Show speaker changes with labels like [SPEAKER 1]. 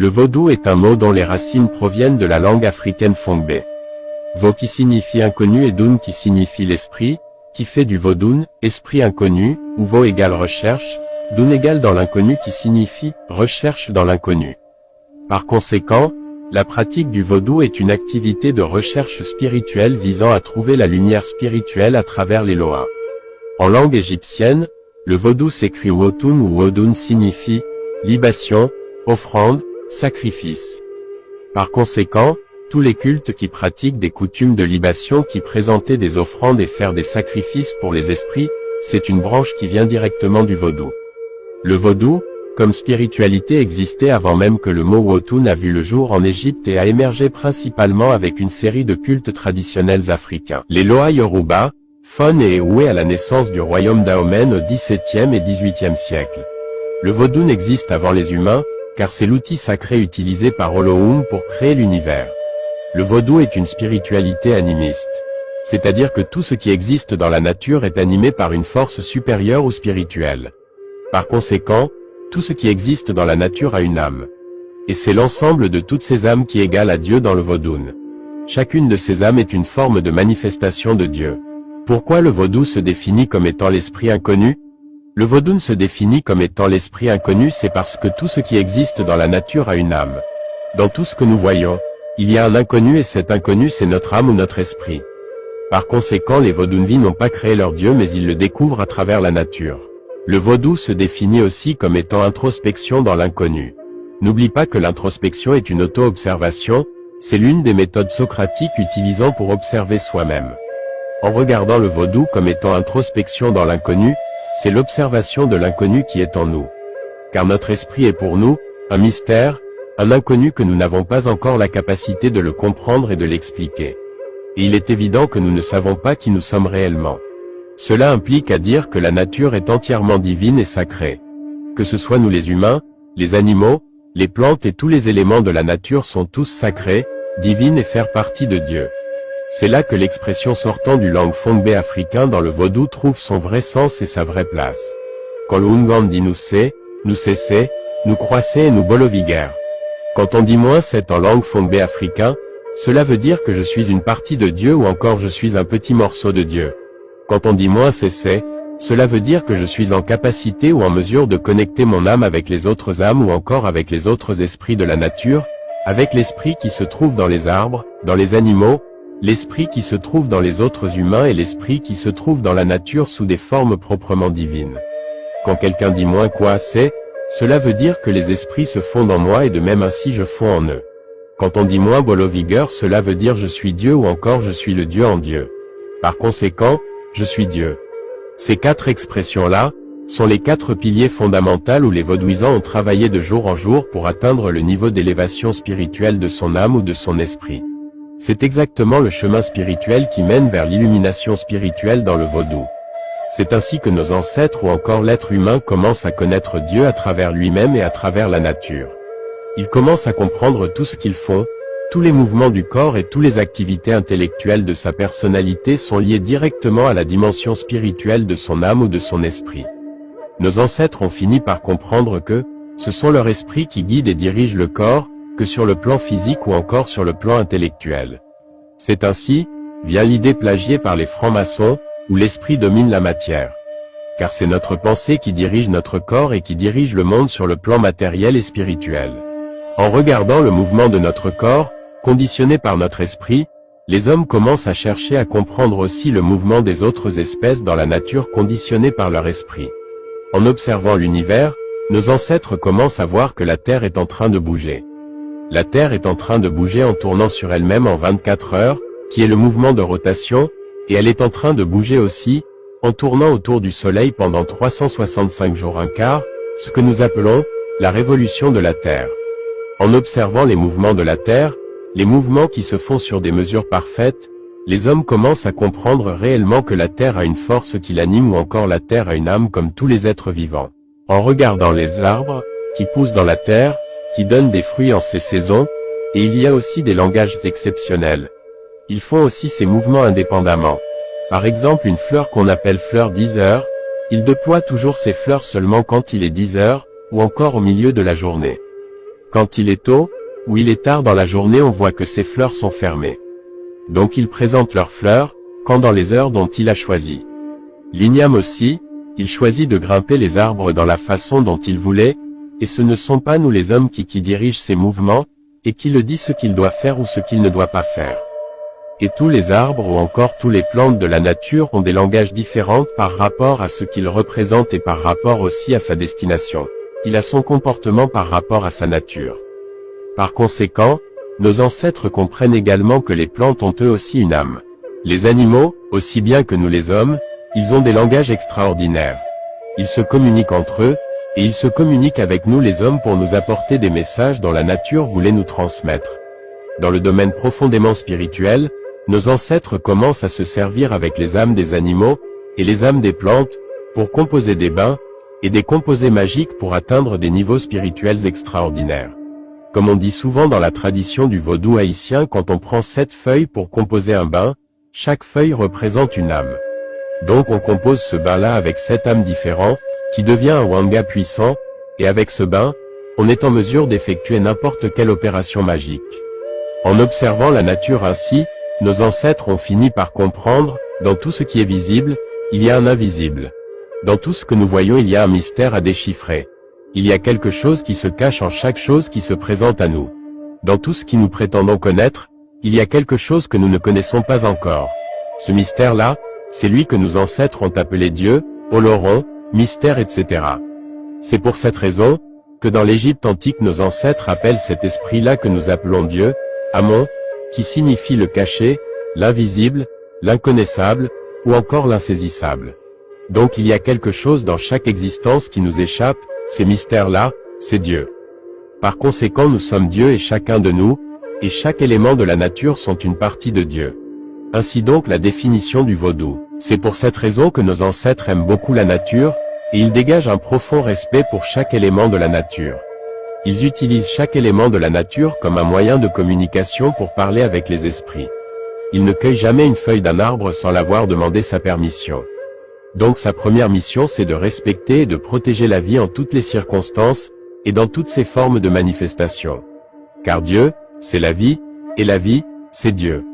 [SPEAKER 1] Le vaudou est un mot dont les racines proviennent de la langue africaine Fongbe. Vo qui signifie inconnu et Dun qui signifie l'esprit, qui fait du Vodun, esprit inconnu, ou Vo égale recherche, Dun égale dans l'inconnu qui signifie recherche dans l'inconnu. Par conséquent, la pratique du vaudou est une activité de recherche spirituelle visant à trouver la lumière spirituelle à travers les loas. En langue égyptienne, le vaudou s'écrit Wotun ou Wodun signifie libation, offrande, sacrifice. Par conséquent, tous les cultes qui pratiquent des coutumes de libation qui présentaient des offrandes et faire des sacrifices pour les esprits, c'est une branche qui vient directement du vaudou. Le vaudou, comme spiritualité existait avant même que le mot Wotun a vu le jour en Égypte et a émergé principalement avec une série de cultes traditionnels africains. Les Loa Yoruba, Fon et Ewe à la naissance du royaume Daomen au XVIIe et XVIIIe siècle. Le vaudou existe avant les humains, car c'est l'outil sacré utilisé par Olohum pour créer l'univers. Le vaudou est une spiritualité animiste. C'est-à-dire que tout ce qui existe dans la nature est animé par une force supérieure ou spirituelle. Par conséquent, tout ce qui existe dans la nature a une âme. Et c'est l'ensemble de toutes ces âmes qui égale à Dieu dans le Vodun. Chacune de ces âmes est une forme de manifestation de Dieu. Pourquoi le vaudou se définit comme étant l'esprit inconnu? Le Vodun se définit comme étant l'esprit inconnu, c'est parce que tout ce qui existe dans la nature a une âme. Dans tout ce que nous voyons, il y a un inconnu et cet inconnu c'est notre âme ou notre esprit. Par conséquent les Vodunvis n'ont pas créé leur Dieu mais ils le découvrent à travers la nature. Le vaudou se définit aussi comme étant introspection dans l'inconnu. N'oublie pas que l'introspection est une auto-observation, c'est l'une des méthodes socratiques utilisant pour observer soi-même. En regardant le vaudou comme étant introspection dans l'inconnu, c'est l'observation de l'inconnu qui est en nous. Car notre esprit est pour nous, un mystère, un inconnu que nous n'avons pas encore la capacité de le comprendre et de l'expliquer. Et il est évident que nous ne savons pas qui nous sommes réellement. Cela implique à dire que la nature est entièrement divine et sacrée. Que ce soit nous les humains, les animaux, les plantes et tous les éléments de la nature sont tous sacrés, divines et faire partie de Dieu. C'est là que l'expression sortant du langue Fongbe africain dans le vaudou trouve son vrai sens et sa vraie place. Quand le Hungan dit nous cessez, nous croissez et nous boloviguer. Quand on dit -7 en langue Fongbe africain, cela veut dire que je suis une partie de Dieu ou encore je suis un petit morceau de Dieu. Quand on dit -cessez, cela veut dire que je suis en capacité ou en mesure de connecter mon âme avec les autres âmes ou encore avec les autres esprits de la nature, avec l'esprit qui se trouve dans les arbres, dans les animaux, l'esprit qui se trouve dans les autres humains et l'esprit qui se trouve dans la nature sous des formes proprement divines. Quand quelqu'un dit -c'est, cela veut dire que les esprits se fondent en moi et de même ainsi je fonds en eux. Quand on dit -bolovigueur, cela veut dire je suis Dieu ou encore je suis le Dieu en Dieu. Par conséquent, je suis Dieu. Ces quatre expressions-là, sont les quatre piliers fondamentaux où les vaudouisants ont travaillé de jour en jour pour atteindre le niveau d'élévation spirituelle de son âme ou de son esprit. C'est exactement le chemin spirituel qui mène vers l'illumination spirituelle dans le vaudou. C'est ainsi que nos ancêtres ou encore l'être humain commence à connaître Dieu à travers lui-même et à travers la nature. Ils commencent à comprendre tout ce qu'ils font, tous les mouvements du corps et toutes les activités intellectuelles de sa personnalité sont liées directement à la dimension spirituelle de son âme ou de son esprit. Nos ancêtres ont fini par comprendre que, ce sont leur esprit qui guide et dirige le corps, que sur le plan physique ou encore sur le plan intellectuel. C'est ainsi, vient l'idée plagiée par les francs-maçons, où l'esprit domine la matière. Car c'est notre pensée qui dirige notre corps et qui dirige le monde sur le plan matériel et spirituel. En regardant le mouvement de notre corps, conditionné par notre esprit, les hommes commencent à chercher à comprendre aussi le mouvement des autres espèces dans la nature conditionnée par leur esprit. En observant l'univers, nos ancêtres commencent à voir que la Terre est en train de bouger. La Terre est en train de bouger en tournant sur elle-même en 24 heures, qui est le mouvement de rotation, et elle est en train de bouger aussi, en tournant autour du Soleil pendant 365 jours un quart, ce que nous appelons la révolution de la Terre. En observant les mouvements de la Terre, les mouvements qui se font sur des mesures parfaites, les hommes commencent à comprendre réellement que la Terre a une force qui l'anime ou encore la Terre a une âme comme tous les êtres vivants. En regardant les arbres, qui poussent dans la Terre, qui donnent des fruits en ces saisons, et il y a aussi des langages exceptionnels. Ils font aussi ces mouvements indépendamment. Par exemple une fleur qu'on appelle fleur 10 heures, il déploie toujours ses fleurs seulement quand il est 10 heures, ou encore au milieu de la journée. Quand il est tôt, ou il est tard dans la journée, on voit que ses fleurs sont fermées. Donc il présente leurs fleurs, quand dans les heures dont il a choisi. L'igname aussi, il choisit de grimper les arbres dans la façon dont il voulait, et ce ne sont pas nous les hommes qui dirigent ses mouvements, et qui le dit ce qu'il doit faire ou ce qu'il ne doit pas faire. Et tous les arbres ou encore tous les plantes de la nature ont des langages différents par rapport à ce qu'ils représentent et par rapport aussi à sa destination. Il a son comportement par rapport à sa nature. Par conséquent, nos ancêtres comprennent également que les plantes ont eux aussi une âme. Les animaux, aussi bien que nous les hommes, ils ont des langages extraordinaires. Ils se communiquent entre eux, et ils se communiquent avec nous les hommes pour nous apporter des messages dont la nature voulait nous transmettre. Dans le domaine profondément spirituel, nos ancêtres commencent à se servir avec les âmes des animaux, et les âmes des plantes, pour composer des bains, et des composés magiques pour atteindre des niveaux spirituels extraordinaires. Comme on dit souvent dans la tradition du vaudou haïtien, quand on prend 7 feuilles pour composer un bain, chaque feuille représente une âme. Donc on compose ce bain-là avec 7 âmes différentes, qui devient un wanga puissant, et avec ce bain, on est en mesure d'effectuer n'importe quelle opération magique. En observant la nature ainsi, nos ancêtres ont fini par comprendre, dans tout ce qui est visible, il y a un invisible. Dans tout ce que nous voyons, il y a un mystère à déchiffrer. Il y a quelque chose qui se cache en chaque chose qui se présente à nous. Dans tout ce que nous prétendons connaître, il y a quelque chose que nous ne connaissons pas encore. Ce mystère-là, c'est lui que nos ancêtres ont appelé Dieu, Oloron, mystère, etc. C'est pour cette raison, que dans l'Égypte antique nos ancêtres appellent cet esprit-là que nous appelons Dieu, Amon, qui signifie le caché, l'invisible, l'inconnaissable, ou encore l'insaisissable. Donc il y a quelque chose dans chaque existence qui nous échappe, ces mystères-là, c'est Dieu. Par conséquent nous sommes Dieu et chacun de nous, et chaque élément de la nature sont une partie de Dieu. Ainsi donc la définition du vaudou. C'est pour cette raison que nos ancêtres aiment beaucoup la nature, et ils dégagent un profond respect pour chaque élément de la nature. Ils utilisent chaque élément de la nature comme un moyen de communication pour parler avec les esprits. Ils ne cueillent jamais une feuille d'un arbre sans l'avoir demandé sa permission. Donc sa première mission c'est de respecter et de protéger la vie en toutes les circonstances, et dans toutes ses formes de manifestation. Car Dieu, c'est la vie, et la vie, c'est Dieu.